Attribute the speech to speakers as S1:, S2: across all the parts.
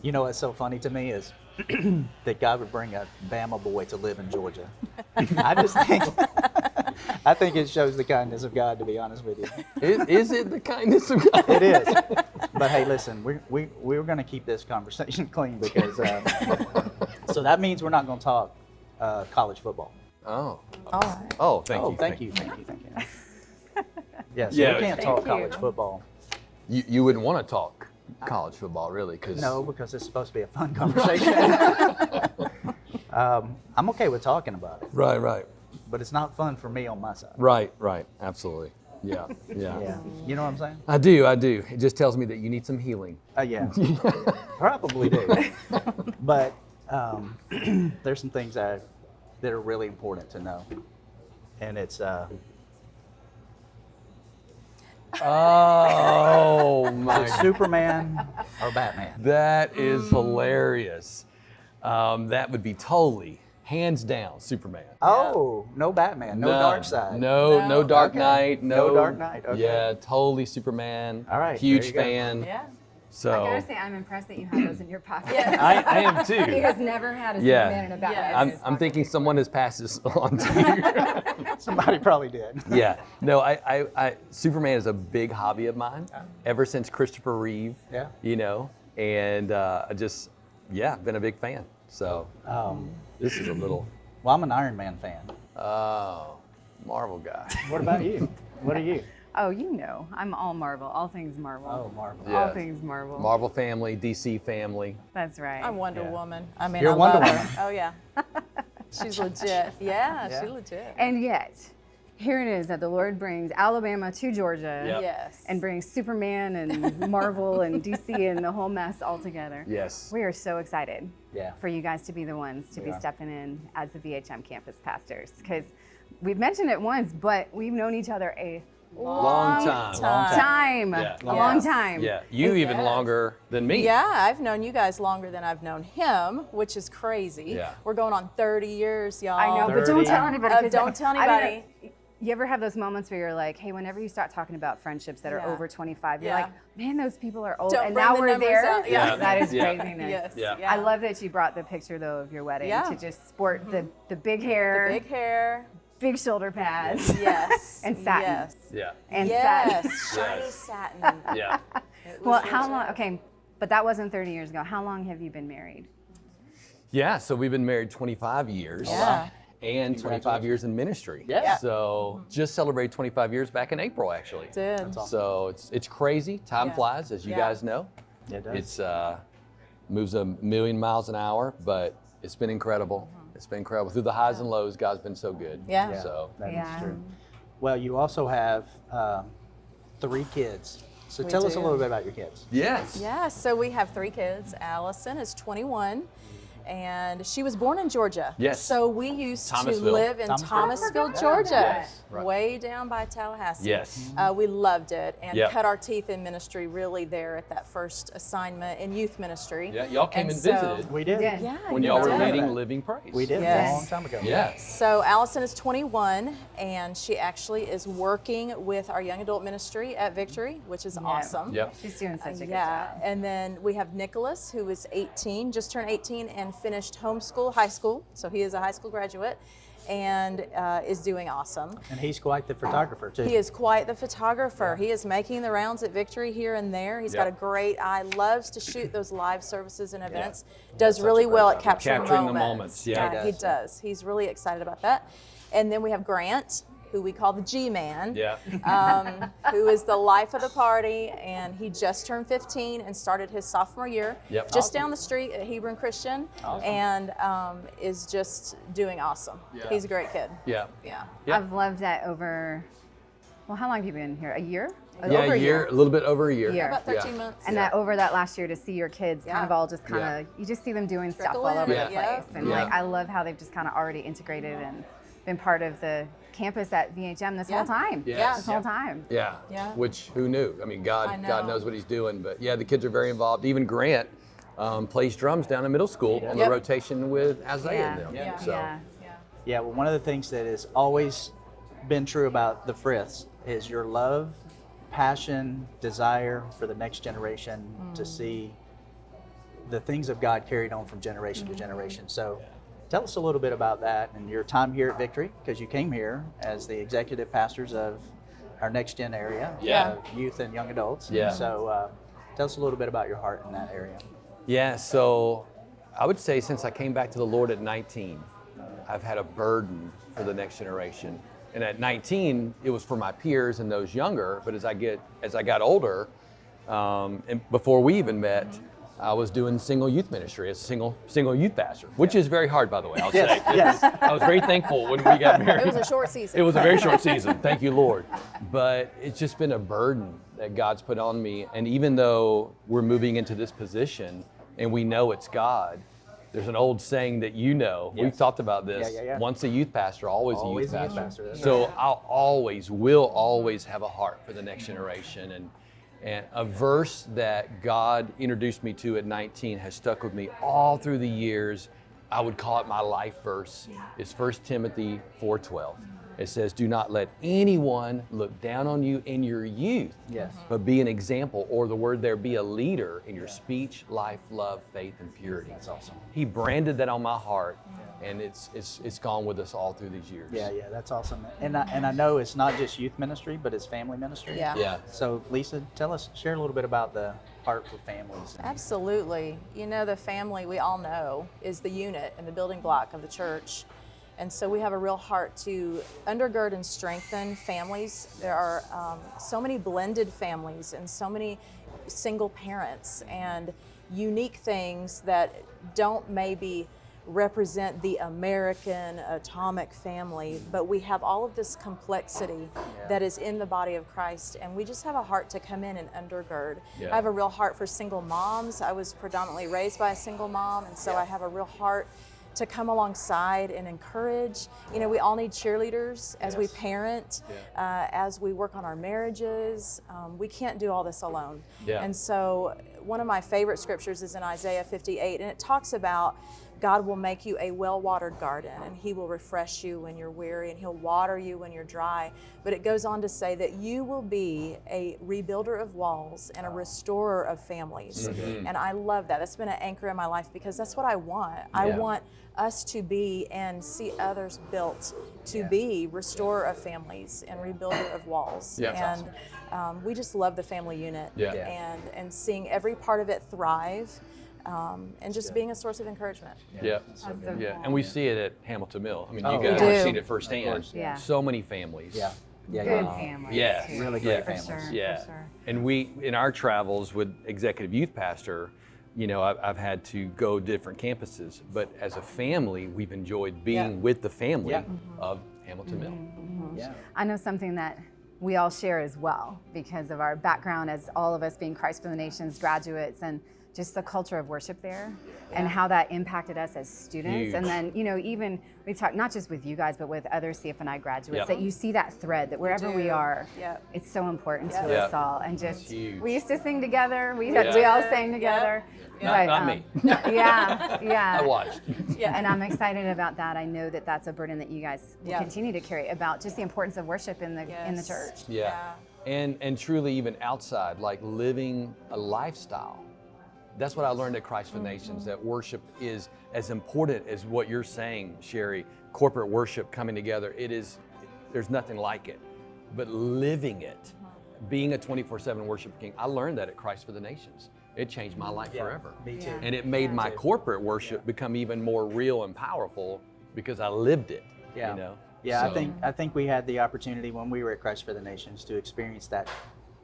S1: You know what's so funny to me is that God would bring a Bama boy to live in Georgia. I just think, I think it shows the kindness of God, to be honest with you.
S2: Is it the kindness of God?
S1: It is. But hey, listen, we're going to keep this conversation clean because, so that means we're not going to talk college football.
S2: Oh.
S3: All right.
S2: Oh, thank
S1: Oh,
S2: you.
S1: thank you. Yeah, so
S2: Yeah.
S1: we can't talk
S3: Thank you.
S1: college football.
S2: You wouldn't want to talk college football, really, because
S1: No, because it's supposed to be a fun conversation. I'm okay with talking about it,
S2: Right.
S1: but it's not fun for me on my side.
S2: Right. Absolutely. Yeah.
S1: Yeah. You know what I'm saying?
S2: I do. It just tells me that you need some healing.
S1: Yeah. Probably do. But there's some things that are really important to know. And it's,
S2: Oh my!
S1: is it Superman or Batman?
S2: That is hilarious. That would be totally, hands down, Superman.
S1: Oh, no Batman, no Dark Side.
S2: No Dark
S1: Okay.
S2: Knight.
S1: No Dark Knight, okay.
S2: Yeah, totally Superman.
S1: All right,
S2: Huge
S1: there you go.
S2: fan.
S3: Yeah.
S2: So
S4: I gotta say, I'm impressed that you have those in your pocket.
S2: I am
S4: He
S2: too.
S4: has never had a
S2: Yeah.
S4: Superman and a Batman in his
S2: I'm
S4: pocket.
S2: thinking someone has passed this on to
S1: Somebody probably did.
S2: you. Yeah. No, I Superman is a big hobby of mine ever since Christopher Reeve.
S1: Yeah.
S2: You know, and I just, been a big fan. So this is a little,
S1: Well, I'm an Iron Man fan.
S2: Marvel guy.
S1: What about you? What are you?
S4: Oh, you know, I'm all Marvel, all things Marvel.
S1: Oh, Marvel.
S2: Yeah.
S4: All things Marvel.
S2: Marvel family, DC family.
S4: That's right.
S3: I'm Wonder
S1: Yeah.
S3: Woman. I mean,
S1: You're
S3: I
S1: Wonder
S3: love
S1: Woman.
S3: her. Oh yeah. She's legit. Yeah,
S1: Yeah.
S3: she's legit.
S4: And yet, here it is that the Lord brings Alabama to Georgia
S2: Yep.
S3: Yes.
S4: and brings Superman and Marvel and DC and the whole mess all together.
S2: Yes.
S4: We are so excited
S1: Yeah.
S4: for you guys to be the ones to
S1: We
S4: be
S1: are.
S4: stepping in as the VHM campus pastors, because we've mentioned it once, but we've known each other a
S2: Long time.
S4: a
S2: Yeah.
S4: long time.
S2: Yeah. You even
S3: Yes.
S2: longer than me.
S3: Yeah, I've known you guys longer than I've known him, which is crazy.
S2: Yeah.
S3: We're going on 30 years, y'all.
S4: I know, but
S1: 30.
S4: don't tell anybody. 'cause
S3: Don't tell
S4: I don't know,
S3: anybody.
S4: You ever have those moments where you're like, hey, whenever you start talking about friendships that are
S3: Yeah.
S4: over 25, you're
S3: Yeah.
S4: like, man, those people are old.
S3: Don't
S4: And
S3: bring
S4: now
S3: the
S4: we're
S3: numbers
S4: there.
S3: out. Yeah.
S4: That is
S2: Yeah.
S4: craziness.
S3: Yes.
S2: Yeah.
S4: I love that you brought the picture, though, of your wedding
S3: Yeah.
S4: to just sport the big hair,
S3: Big hair.
S4: big shoulder pads,
S3: Yes.
S4: And satin.
S3: Yes.
S2: Yeah.
S4: and
S3: Yes.
S4: satin.
S3: Shiny
S2: Yes.
S3: satin.
S2: Yeah.
S3: It
S4: Well,
S3: was
S4: how
S3: legit.
S4: long? Okay, but that wasn't 30 years ago. How long have you been married?
S2: Yeah. So we've been married 25 years.
S3: Yeah.
S2: And 25 years in ministry.
S1: Yeah.
S2: So just celebrated 25 years back in April, actually.
S3: Did.
S1: That's awesome.
S2: So it's crazy. Time
S3: Yeah.
S2: flies, as you
S3: Yeah.
S2: guys know.
S1: It does.
S2: It's moves a million miles an hour, but it's been incredible. It's been incredible. Through the highs and lows, God's been so good.
S3: Yeah.
S1: Yeah,
S2: So
S1: that is
S4: Yeah.
S1: true. Well, you also have 3 kids. So
S3: We
S1: tell us a
S3: do.
S1: little bit about your kids.
S2: yes.
S3: Yeah, so we have 3 kids. Allison is 21, and she was born in Georgia.
S2: Yes.
S3: So we used to
S2: Thomasville.
S3: live in
S1: Thomasville.
S3: Thomasville,
S4: I forgot
S3: Georgia,
S2: Yes, right.
S3: way down by Tallahassee.
S2: Yes.
S3: We loved it and
S2: Yep.
S3: cut our teeth in ministry really there at that first assignment in youth ministry.
S2: Yeah. Y'all came and
S3: so-
S2: visited
S1: We did.
S4: Yeah.
S3: Yeah,
S2: when
S3: you
S2: y'all were
S3: did.
S2: leading Living Praise.
S1: We did.
S3: Yes.
S1: A long time ago.
S2: Yes.
S3: So Allison is 21, and she actually is working with our young adult ministry at Victory, which is awesome.
S2: Yep.
S4: She's doing such a good
S3: Yeah,
S4: job.
S3: and then we have Nicholas, who is 18, just turned 18 and finished homeschool, high school. So he is a high school graduate and is doing awesome.
S1: And he's quite the photographer, too.
S3: He is quite the photographer. He is making the rounds at Victory here and there. He's got a
S2: Yep.
S3: great eye, loves to shoot those live services and events.
S1: Does
S3: Does
S1: such a
S3: really
S1: great
S3: well
S1: job.
S3: at capturing
S2: Capturing the
S3: moments.
S2: moments, yeah.
S3: He
S1: does.
S3: does. He's really excited about that. And then we have Grant, who we call the G-Man.
S2: Yeah.
S3: Who is the life of the party, and he just turned 15 and started his sophomore year
S2: Yep.
S3: just down the street at Hebron Christian,
S1: Awesome.
S3: and is just doing awesome.
S2: Yeah.
S3: He's a great kid.
S2: Yeah.
S3: Yeah.
S2: Yeah.
S4: I've loved that over, well, how long have you been here? A year?
S2: Yeah,
S4: Over
S2: a year, a little bit over a year.
S4: Year.
S3: About 13
S2: Yeah.
S3: months.
S4: And that over that last year to see your kids kind
S3: Yeah.
S4: of all just kind
S2: Yeah.
S4: of, you just see them doing stuff
S3: Trickle
S4: all
S3: in.
S4: over
S2: Yeah.
S4: the place. And
S2: Yeah.
S4: like, I love how they've just kind of already integrated and been part of the campus at VHM this whole time.
S2: Yes.
S4: This whole time.
S2: Yeah.
S3: Yeah.
S2: Which who knew? I mean, God
S3: I know.
S2: God knows what He's doing. But yeah, the kids are very involved. Even Grant plays drums down in middle school on the
S3: Yep.
S2: rotation with Isaiah
S4: Yeah.
S2: and them.
S3: Yeah.
S2: So
S4: Yeah.
S3: Yeah.
S1: Yeah, well, one of the things that has always been true about the Friths is your love, passion, desire for the next generation to see the things of God carried on from generation to generation. So tell us a little bit about that and your time here at Victory, because you came here as the executive pastors of our Next Gen area, youth and young adults.
S2: Yeah.
S1: So tell us a little bit about your heart in that area.
S2: Yeah, so I would say since I came back to the Lord at 19, I've had a burden for the next generation. And at 19, it was for my peers and those younger. But as I got older, and before we even met, I was doing single youth ministry as a single youth pastor, which is very hard, by the way. I'll say.
S1: Yes.
S2: I was very thankful when we got married.
S3: It was a short season.
S2: It was a very short season. Thank you, Lord. But it's just been a burden that God's put on me. And even though we're moving into this position and we know it's God, there's an old saying that we've talked about this.
S1: Yeah.
S2: Once a youth pastor, always a youth
S1: a youth
S2: pastor.
S1: pastor, that's
S2: So I will always have a heart for the next generation. And a verse that God introduced me to at 19 has stuck with me all through the years. I would call it my life verse. It's 1 Timothy 4:12. It says, "Do not let anyone look down on you in your youth, but be an example," or the word there, be a leader in your speech, life, love, faith, and purity.
S1: That's awesome.
S2: He branded that on my heart, and it's gone with us all through these years.
S1: Yeah, that's awesome. And I know it's not just youth ministry, but it's family ministry.
S3: Yeah.
S1: So Lisa, share a little bit about the heart for families.
S3: Absolutely. You know, the family, we all know, is the unit and the building block of the church. And so we have a real heart to undergird and strengthen families. There are so many blended families and so many single parents and unique things that don't maybe represent the American atomic family, but we have all of this complexity that is in the body of Christ, and we just have a heart to come in and undergird. I have a real heart for single moms. I was predominantly raised by a single mom, and so I have a real heart to come alongside and encourage. You know, we all need cheerleaders as we parent, as we work on our marriages. We can't do all this alone. And so one of my favorite scriptures is in Isaiah 58, and it talks about God will make you a well-watered garden, and he will refresh you when you're weary, and he'll water you when you're dry. But it goes on to say that you will be a rebuilder of walls and a restorer of families. And I love that. That's been an anchor in my life because that's what I want. I want us to be and see others built to be restorer of families and rebuilder of walls. And we just love the family unit and seeing every part of it thrive. And just being a source of encouragement.
S2: And we see it at Hamilton Mill. I mean, you
S3: we
S2: guys
S3: do.
S2: have seen it firsthand.
S4: So
S2: many families.
S4: Good families.
S2: Yes.
S4: too.
S1: Really great
S4: For
S1: families.
S4: sure, for sure.
S2: And we, in our travels with executive youth pastor, you know, I've had to go different campuses, but as a family, we've enjoyed being with the family of Hamilton Mill.
S4: I know something that we all share as well because of our background as all of us being Christ for the Nations graduates and just the culture of worship there and how that impacted us as students.
S2: Huge.
S4: And then, you know, even we've talked not just with you guys, but with other CFNI graduates, that you see that thread that wherever we are, it's so important to us all. And just, we used to sing together. We all sang together.
S2: Not me.
S4: I
S2: watched.
S4: And I'm excited about that. I know that that's a burden that you guys will continue to carry about just the importance of worship in the church.
S2: And truly even outside, like living a lifestyle. That's what I learned at Christ for the Nations, that worship is as important as what you're saying, Sherry, corporate worship coming together. There's nothing like it. But living it, being a 24/7 worship king, I learned that at Christ for the Nations. It changed my life forever.
S1: Me too.
S2: And it made my corporate worship become even more real and powerful because I lived it. You know?
S1: I think we had the opportunity when we were at Christ for the Nations to experience that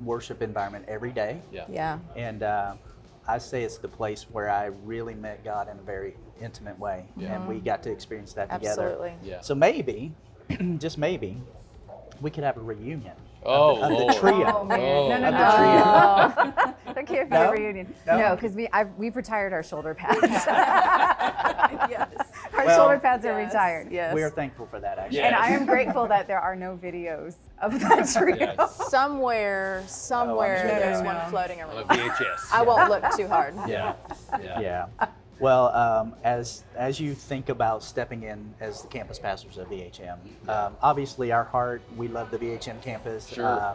S1: worship environment every day. And I say it's the place where I really met God in a very intimate way, and we got to experience that together.
S3: Absolutely.
S1: So maybe, just maybe, we could have a reunion
S2: of
S1: the trio.
S4: Oh, man. No. That can't be a reunion. No, because we've retired our shoulder pads. Our shoulder pads are retired.
S1: We are thankful for that, actually.
S4: And I am grateful that there are no videos of that trio.
S3: Somewhere, there's one floating
S2: On a
S3: around.
S2: VHS.
S3: I won't look too hard.
S1: Yeah. Well, as you think about stepping in as the campus pastors of VHM, obviously our heart, we love the VHM campus.
S2: Sure.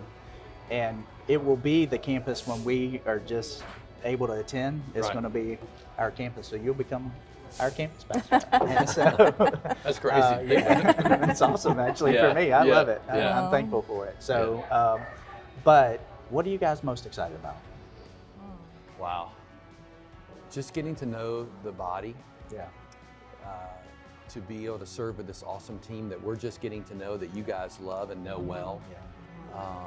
S1: And it will be the campus when we are just able to attend is
S2: Right.
S1: going to be our campus. So you'll become our campus pastor. And so,
S2: That's crazy.
S1: yeah, it's awesome actually
S2: Yeah,
S1: for me. I
S2: yeah,
S1: love it.
S2: yeah.
S1: I'm thankful for it. So, but what are you guys most excited about?
S2: Wow. Just getting to know the body,
S1: Yeah.
S2: to be able to serve with this awesome team that we're just getting to know, that you guys love and know well.
S1: Yeah.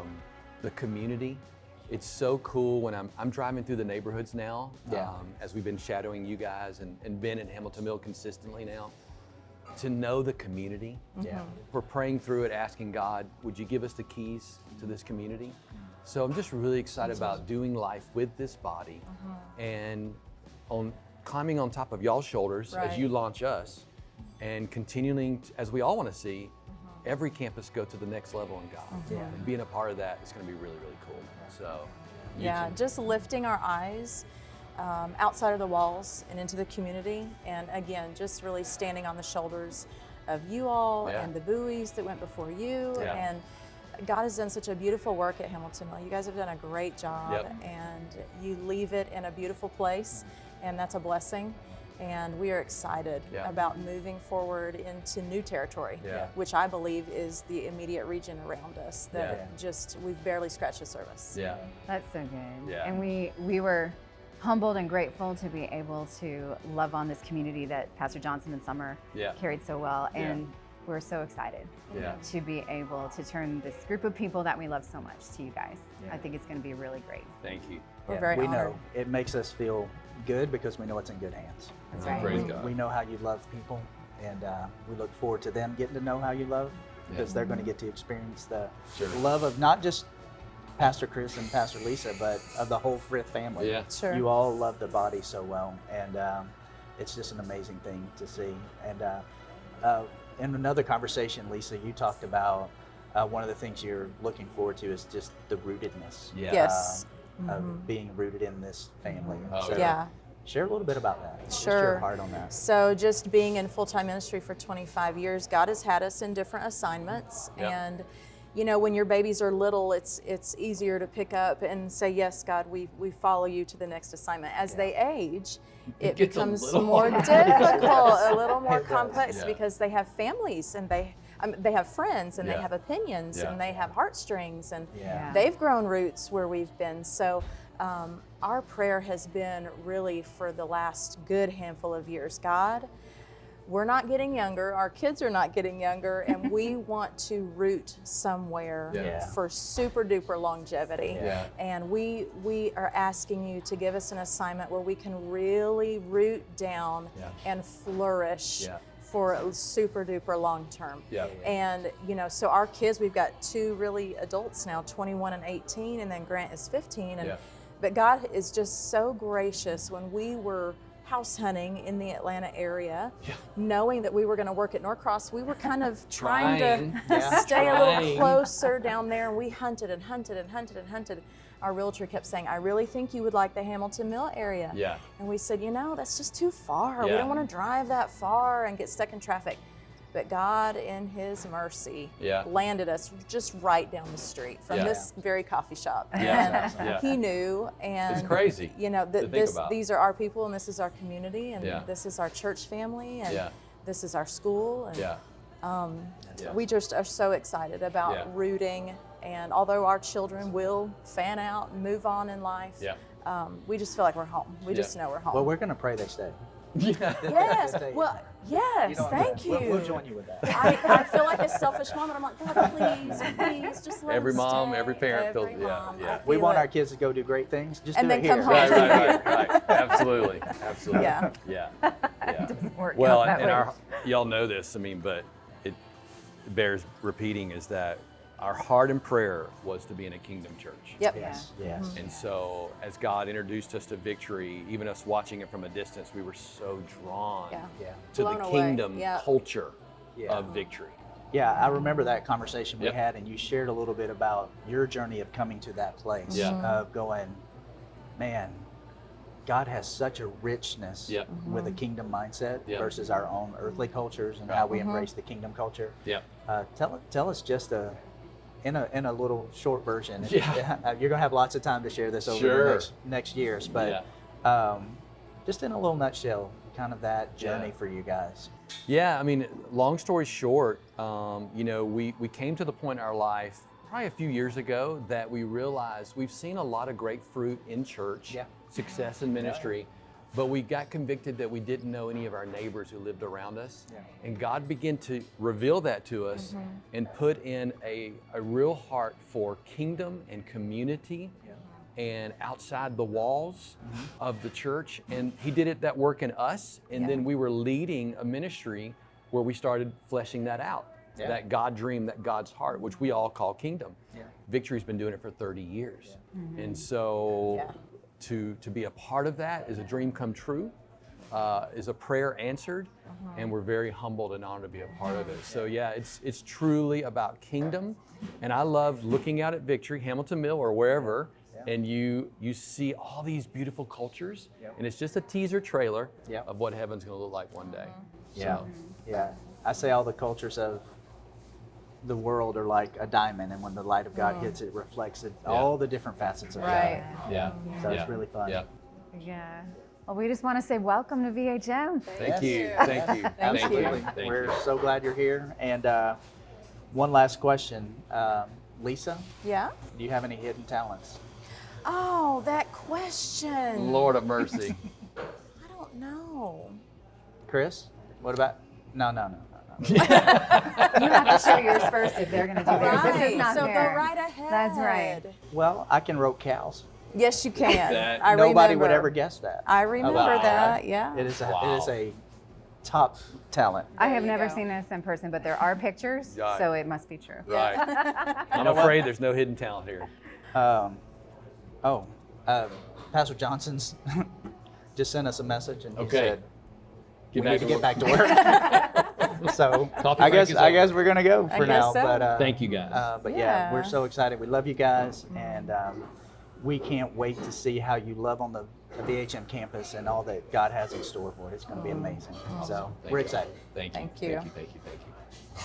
S2: The community. It's so cool when I'm driving through the neighborhoods now,
S1: Yeah.
S2: as we've been shadowing you guys and been in Hamilton Mill consistently now, to know the community.
S1: Yeah.
S2: We're praying through it, asking God, would you give us the keys to this community? So I'm just really excited about doing life with this body and on climbing on top of y'all's shoulders as
S3: Right.
S2: you launch us, and continuing as we all want to see every campus go to the next level in God.
S1: Yeah.
S2: And being a part of that is going to be really, really cool. So
S3: Yeah, just lifting our eyes outside of the walls and into the community. And again, just really standing on the shoulders of you all
S2: Yeah.
S3: and the buoys that went before you.
S2: Yeah.
S3: And God has done such a beautiful work at Hamilton Mill. You guys have done a great job,
S2: Yep.
S3: and you leave it in a beautiful place, and that's a blessing. And we are excited
S2: Yeah.
S3: about moving forward into new territory,
S2: Yeah.
S3: which I believe is the immediate region around us that
S2: Yeah.
S3: just we've barely scratched the surface.
S2: yeah.
S4: That's so good.
S2: Yeah.
S4: And we were humbled and grateful to be able to love on this community that Pastor Johnson and Summer
S2: Yeah.
S4: carried so well.
S2: Yeah.
S4: And we're so excited
S2: Yeah.
S4: to be able to turn this group of people that we love so much to you guys.
S1: Yeah.
S4: I think it's going to be really great.
S2: Thank you.
S3: We're very
S1: we
S3: honored.
S1: know it makes us feel good because we know it's in good hands.
S4: That's
S2: Oh,
S4: right.
S2: praise God.
S1: We know how you love people, and we look forward to them getting to know how you love, because they're going to get to experience the
S2: Sure.
S1: love of not just Pastor Chris and Pastor Lisa, but of the whole Frith family.
S2: Yeah.
S3: Sure.
S1: You all love the body so well, and it's just an amazing thing to see. And in another conversation, Lisa, you talked about one of the things you're looking forward to is just the rootedness.
S2: Yeah.
S3: Yes.
S1: Of being rooted in this family.
S2: Oh,
S1: So
S3: Yeah.
S1: share a little bit about that. Just
S3: Sure.
S1: your heart on that.
S3: So just being in full-time ministry for 25 years, God has had us in different assignments.
S2: Yeah.
S3: And you know, when your babies are little, it's easier to pick up and say, yes, God, we follow you to the next assignment. As they age, it
S2: gets a
S3: becomes
S2: little
S3: more
S2: harder.
S3: difficult, a little more
S1: It does.
S3: complex,
S2: Yeah.
S3: because they have families and they have friends and
S2: Yeah.
S3: they have opinions
S2: Yeah.
S3: and they have heartstrings, and
S1: Yeah.
S3: they've grown roots where we've been. So our prayer has been really for the last good handful of years, God, we're not getting younger, our kids are not getting younger, and we want to root somewhere
S2: Yeah.
S3: for super duper longevity.
S2: Yeah.
S3: And we are asking you to give us an assignment where we can really root down
S2: Yeah.
S3: and flourish
S2: Yeah.
S3: for a super duper long term.
S2: Yeah.
S3: And you know, so our kids, we've got two really adults now, 21 and 18, and then Grant is 15. And
S2: Yeah.
S3: but God is just so gracious. When we were house hunting in the Atlanta area, knowing that we were going to work at Norcross, we were kind of trying
S2: Trying.
S3: to
S1: Yeah.
S3: stay a
S2: Trying.
S3: little closer down there. And we hunted and hunted and hunted and hunted. Our realtor kept saying, I really think you would like the Hamilton Mill area.
S2: Yeah.
S3: And we said, you know, that's just too far. We
S2: Yeah.
S3: don't want to drive that far and get stuck in traffic. But God, in His mercy,
S2: Yeah.
S3: landed us just right down the street from
S2: Yeah.
S3: this very coffee shop.
S2: Yeah.
S3: And
S2: Yeah.
S3: He knew, and
S2: It's crazy
S3: you know,
S2: to think
S3: this
S2: about.
S3: these are our people, and this is our community, and
S2: Yeah.
S3: this is our church family, and
S2: Yeah.
S3: this is our school. And
S2: Yeah. Yeah.
S3: we just are so excited about
S2: Yeah.
S3: rooting. And although our children will fan out and move on in life,
S2: Yeah.
S3: we just feel like we're home. We just know we're home.
S1: Well, we're going to pray they stay.
S3: Yes. Well, yes. Thank you.
S1: We'll join you with that.
S3: I feel like a selfish mom, and I'm like, God, please, just let
S2: Every
S3: them
S2: mom,
S3: stay.
S2: every parent feels-
S3: Every
S2: yeah,
S3: mom,
S2: yeah.
S3: I
S1: We
S3: feel
S1: want
S3: it.
S1: our kids to go do great things. Just
S3: And
S1: do
S3: then
S1: it here.
S3: come home.
S2: Right. Absolutely. Absolutely.
S3: Yeah.
S2: Yeah.
S4: It doesn't work
S2: Well,
S4: out that
S2: and
S4: way.
S2: y'all know this, I mean, but it bears repeating, is that our heart and prayer was to be in a kingdom church.
S3: Yep.
S1: Yes, yes.
S2: And so as God introduced us to Victory, even us watching it from a distance, we were so drawn
S3: Yeah.
S1: Yeah.
S2: to
S3: Blown
S2: the
S3: away.
S2: kingdom
S3: Yeah.
S2: culture
S1: Yeah.
S2: of Victory.
S1: Yeah, I remember that conversation we
S2: Yep.
S1: had, and you shared a little bit about your journey of coming to that place
S2: Yeah.
S1: of going, man, God has such a richness
S2: Yep.
S1: with a kingdom mindset
S2: Yep.
S1: versus our own earthly cultures and
S2: Right.
S1: how we embrace the kingdom culture.
S2: Yep.
S1: Tell us just in a little short version.
S2: Yeah.
S1: You're gonna have lots of time to share this over
S2: Sure.
S1: the next years, but just in a little nutshell, kind of that journey for you guys.
S2: Yeah, I mean, long story short, you know, we came to the point in our life probably a few years ago that we realized we've seen a lot of great fruit in church, success in ministry, but we got convicted that we didn't know any of our neighbors who lived around us. And God began to reveal that to us and put in a real heart for kingdom and community and outside the walls of the church. And he did that work in us. And then we were leading a ministry where we started fleshing that out. That God dream, that God's heart, which we all call kingdom. Victory's been doing it for 30 years. And so to be a part of that is a dream come true, is a prayer answered, and we're very humbled and honored to be a part of it. So yeah, it's truly about kingdom. And I love looking out at Victory, Hamilton Mill or wherever, and you see all these beautiful cultures, and it's just a teaser trailer of what heaven's gonna look like one day.
S1: Yeah. I say all the cultures of the world are like a diamond, and when the light of God hits it, reflects it, all the different facets of God. So it's really fun.
S4: Yeah. Well, we just want to say welcome to VHM.
S2: Thank you.
S1: Absolutely. We're so glad you're here. And one last question. Lisa?
S3: Yeah?
S1: Do you have any hidden talents?
S3: Oh, that question.
S2: Lord of mercy.
S3: I don't know.
S1: Chris? What about? No.
S4: You have to share yours first if they're going to do theirs. This is not
S3: so
S4: fair.
S3: go right ahead.
S4: That's right.
S1: Well, I can rope cows.
S3: Yes, you can. I
S1: Nobody
S3: remember.
S1: would ever guess that.
S3: I remember that. Yeah.
S1: It is a top talent.
S4: I have never seen this in person, but there are pictures, so it must be true.
S2: Right. I'm afraid there's no hidden talent here.
S1: Pastor Johnson's just sent us a message and he said,
S2: we
S1: need to get back to work. So I guess we're gonna go for now.
S3: So.
S1: But
S2: thank you guys.
S1: But yeah, we're so excited. We love you guys, and we can't wait to see how you love on the VHM campus and all that God has in store for it. It's going to be amazing. So we're excited.
S2: Thank you.
S3: Thank you.
S2: Thank you.